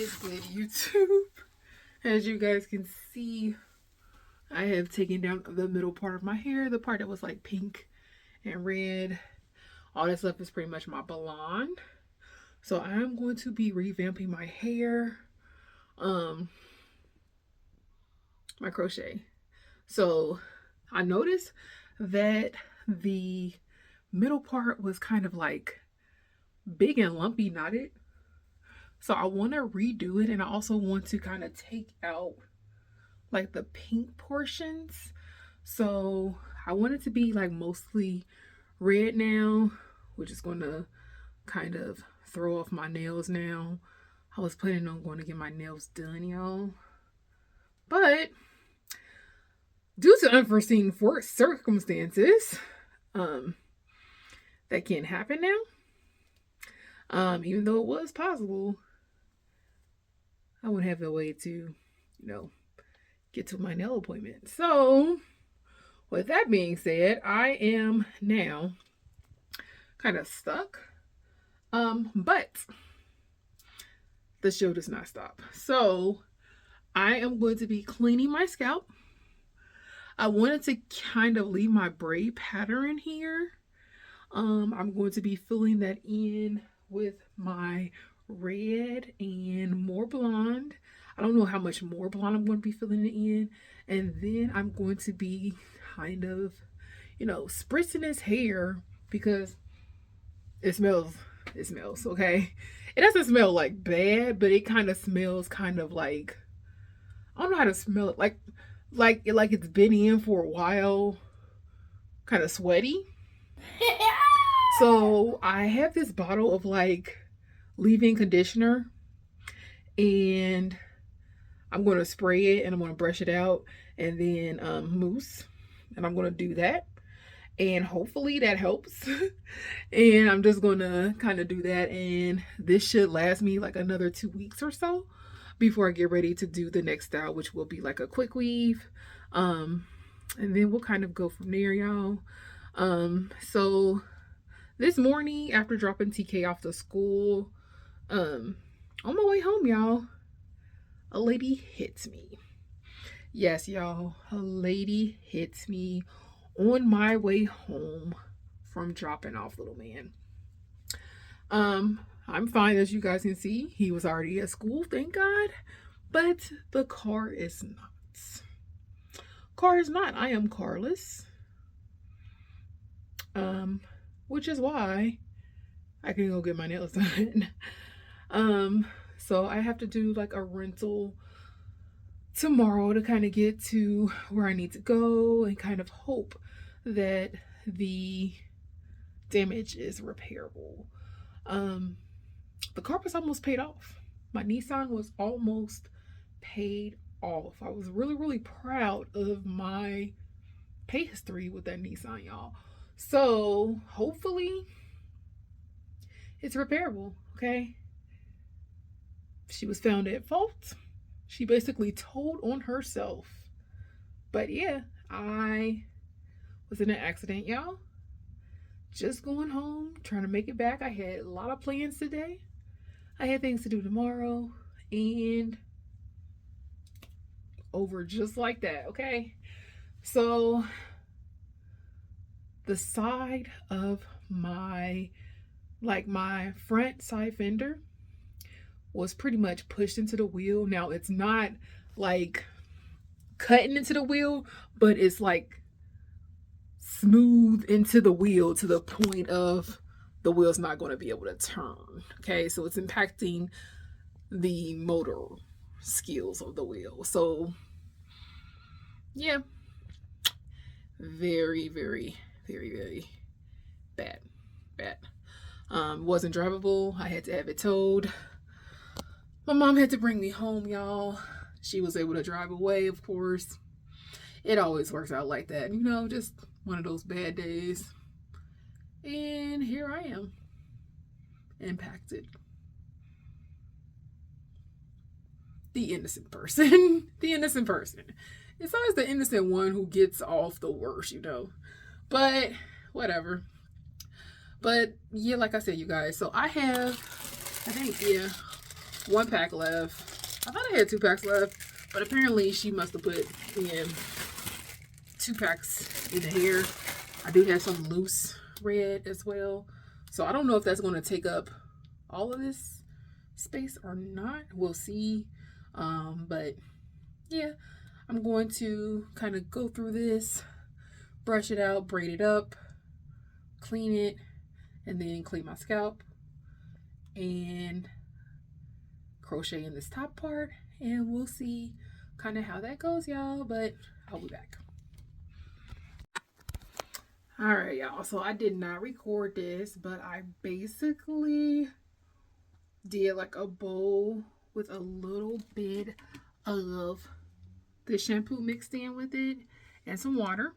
is good, YouTube? As you guys can see, I have taken down the middle part of my hair, the part that was like pink and red. All this stuff is pretty much my blonde. So I'm going to be revamping my hair, my crochet. So I noticed that the middle part was kind of like big and lumpy knotted. So I want to redo it, and I also want to kind of take out like the pink portions. So I want it to be like mostly red now, which is going to kind of throw off my nails now. I was planning on going to get my nails done, y'all. But due to unforeseen circumstances, that can't happen now. Even though it was possible, I wouldn't have a way to, get to my nail appointment. So, with that being said, I am now kind of stuck. But the show does not stop. So, I am going to be cleaning my scalp. I wanted to kind of leave my braid pattern here. I'm going to be filling that in with my red and more blonde. I don't know how much more blonde I'm going to be filling it in. And then I'm going to be kind of, spritzing his hair because it smells, okay? It doesn't smell like bad, but it kind of smells kind of like, I don't know how to smell it, like it's been in for a while, kind of sweaty. So I have this bottle of like leave-in conditioner, and I'm going to spray it and I'm going to brush it out and then mousse, and I'm going to do that, and hopefully that helps. And I'm just going to kind of do that, and this should last me like another 2 weeks or so before I get ready to do the next style, which will be like a quick weave. And then we'll kind of go from there, y'all. So this morning, after dropping TK off to school, on my way home, y'all, a lady hits me. Yes, y'all, a lady hits me on my way home from dropping off little man. I'm fine, as you guys can see. He was already at school, thank God. But the car is not. Car is not. I am carless. Which is why I can go get my nails done. So I have to do like a rental tomorrow to kind of get to where I need to go and kind of hope that the damage is repairable. The car was almost paid off. My Nissan was almost paid off. I was really, really proud of my pay history with that Nissan, y'all. So hopefully it's repairable, okay? She was found at fault. She basically told on herself. But yeah, I was in an accident, y'all. Just going home, trying to make it back. I had a lot of plans today. I had things to do tomorrow, and over just like that, okay? So the side of my front side fender was pretty much pushed into the wheel. Now it's not like cutting into the wheel, but it's like smooth into the wheel to the point of the wheel's not going to be able to turn. Okay, so it's impacting the motor skills of the wheel. So yeah, very, very, very, very bad. Wasn't drivable. I had to have it towed. My mom had to bring me home, y'all. She was able to drive away, of course. It always works out like that, just one of those bad days. And here I am, impacted. The innocent person. The innocent person. It's always the innocent one who gets off the worst, But whatever. But yeah, like I said, you guys. So I think 1 pack left. I thought I had 2 packs left, but apparently she must have put in 2 packs in the hair. I do have some loose red as well. So I don't know if that's going to take up all of this space or not. We'll see. But yeah, I'm going to kind of go through this, brush it out, braid it up, clean it, and then clean my scalp and crochet in this top part, and we'll see kind of how that goes, y'all, but I'll be back. All right, y'all, so I did not record this, but I basically did like a bowl with a little bit of the shampoo mixed in with it and some water,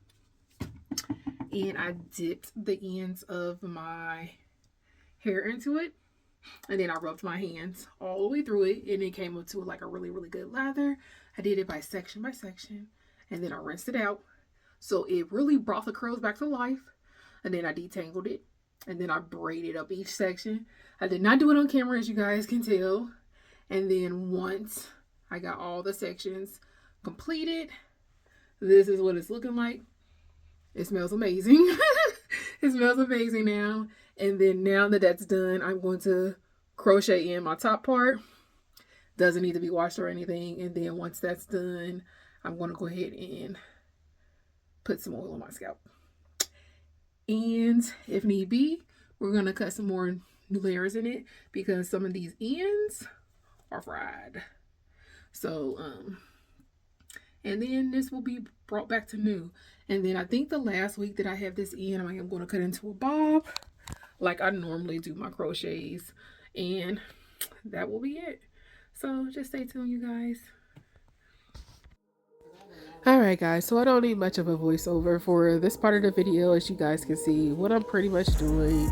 and I dipped the ends of my hair into it, and then I rubbed my hands all the way through it, and it came up to like a really, really good lather. I did it by section, and then I rinsed it out. So it really brought the curls back to life. And then I detangled it, and then I braided up each section. I did not do it on camera, as you guys can tell. And then once I got all the sections completed, this is what it's looking like. It smells amazing. It smells amazing now. And then now that that's done, I'm going to crochet in my top part. Doesn't need to be washed or anything. And then once that's done, I'm going to go ahead and put some oil on my scalp. And if need be, we're going to cut some more new layers in it because some of these ends are fried. So, and then this will be brought back to new. And then I think the last week that I have this in, I am going to cut into a bob like I normally do my crochets. And that will be it. So just stay tuned, you guys. Alright guys, so I don't need much of a voiceover for this part of the video. As you guys can see, what I'm pretty much doing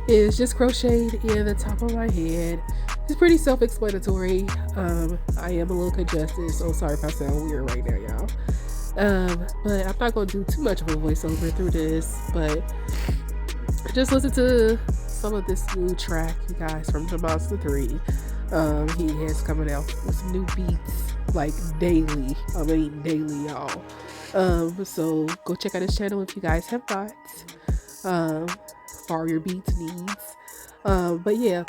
is just crocheted in the top of my head. It's pretty self-explanatory. I am a little congested, so sorry if I sound weird right now, y'all. But I'm not going to do too much of a voiceover through this, but just listen to some of this new track, you guys, from the Monster 3. He has coming out with some new beats like daily. I mean daily, y'all. So go check out his channel if you guys have not. For your beats needs. But yeah,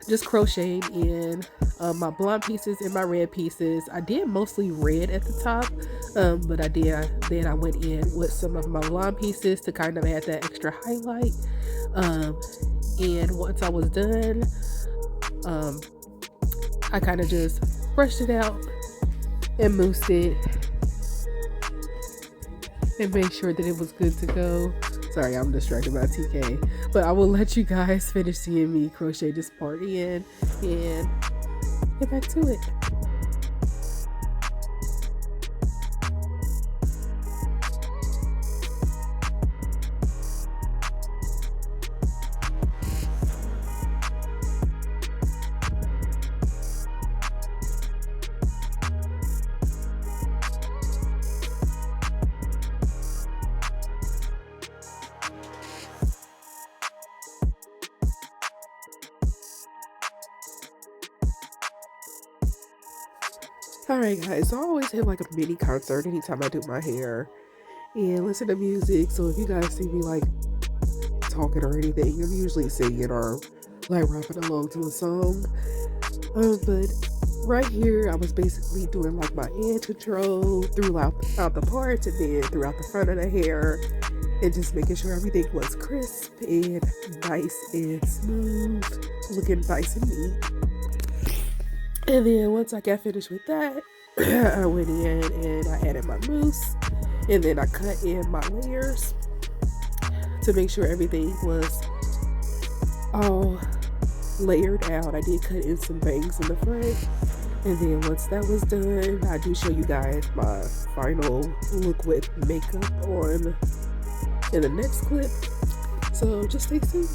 just crocheting in my blonde pieces and my red pieces. I did mostly red at the top, but I went in with some of my blonde pieces to kind of add that extra highlight. And once I was done, I kind of just brushed it out and moussed it and made sure that it was good to go. Sorry, I'm distracted by TK, but I will let you guys finish seeing me crochet this part in and get back to it. Alright guys, so I always have like a mini concert anytime I do my hair and listen to music. So if you guys see me like talking or anything, I'm usually singing or like rapping along to a song. But right here I was basically doing like my edge control throughout the parts and then throughout the front of the hair, and just making sure everything was crisp and nice and smooth, looking nice and neat. And then once I got finished with that, I went in and I added my mousse, and then I cut in my layers to make sure everything was all layered out. I did cut in some bangs in the front, and then once that was done, I do show you guys my final look with makeup on in the next clip. So just stay tuned.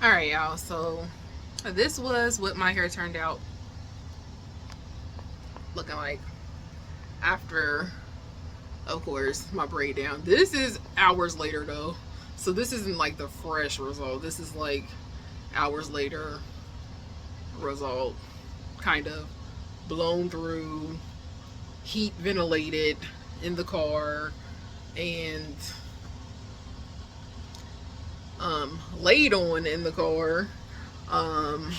All right, y'all, so this was what my hair turned out looking like after, of course, my braid down. This is hours later though, so this isn't like the fresh result. This is like hours later result, kind of blown through, heat ventilated in the car, and laid on in the car, um,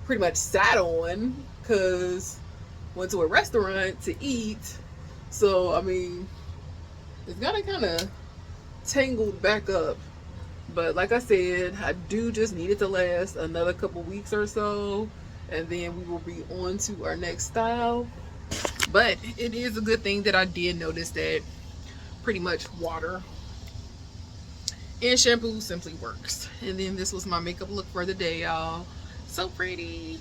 pretty much sat on because went to a restaurant to eat. So I mean, it's gotta kind of tangled back up. But like I said, I do just need it to last another couple weeks or so, and then we will be on to our next style. But it is a good thing that I did notice that pretty much water and shampoo simply works. And then this was my makeup look for the day, y'all. So pretty.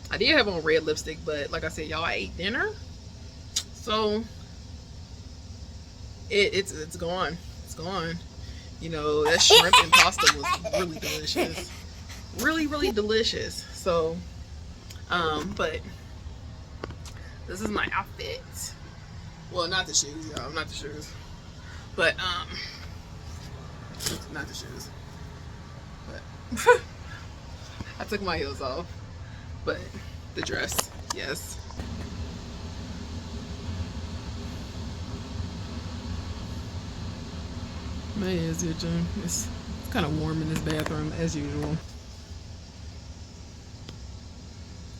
I did have on red lipstick, but like I said, y'all, I ate dinner, so it's gone. It's gone. You know, that shrimp and pasta was really delicious. Really, really delicious. So, but this is my outfit. Well, not the shoes, y'all. Not the shoes. But, not the shoes. But, I took my heels off. But, the dress, yes. My head is itching. It's kind of warm in this bathroom as usual.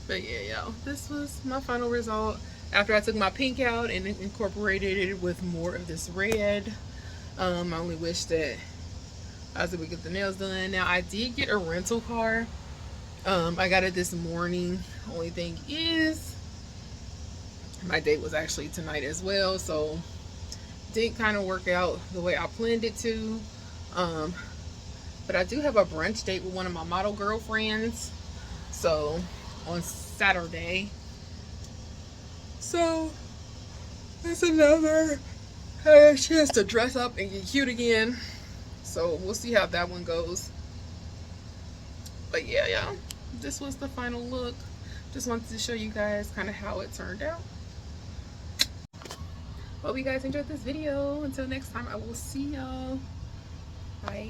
But yeah, y'all, this was my final result after I took my pink out and incorporated it with more of this red. I only wish that I was able to get the nails done. Now I did get a rental car. I got it this morning. Only thing is my date was actually tonight as well, so didn't kind of work out the way I planned it to. But I do have a brunch date with one of my model girlfriends, so on Saturday. So that's another chance to dress up and get cute again. So we'll see how that one goes. But yeah, this was the final look. Just wanted to show you guys kind of how it turned out. Hope you guys enjoyed this video. Until next time, I will see y'all. Bye.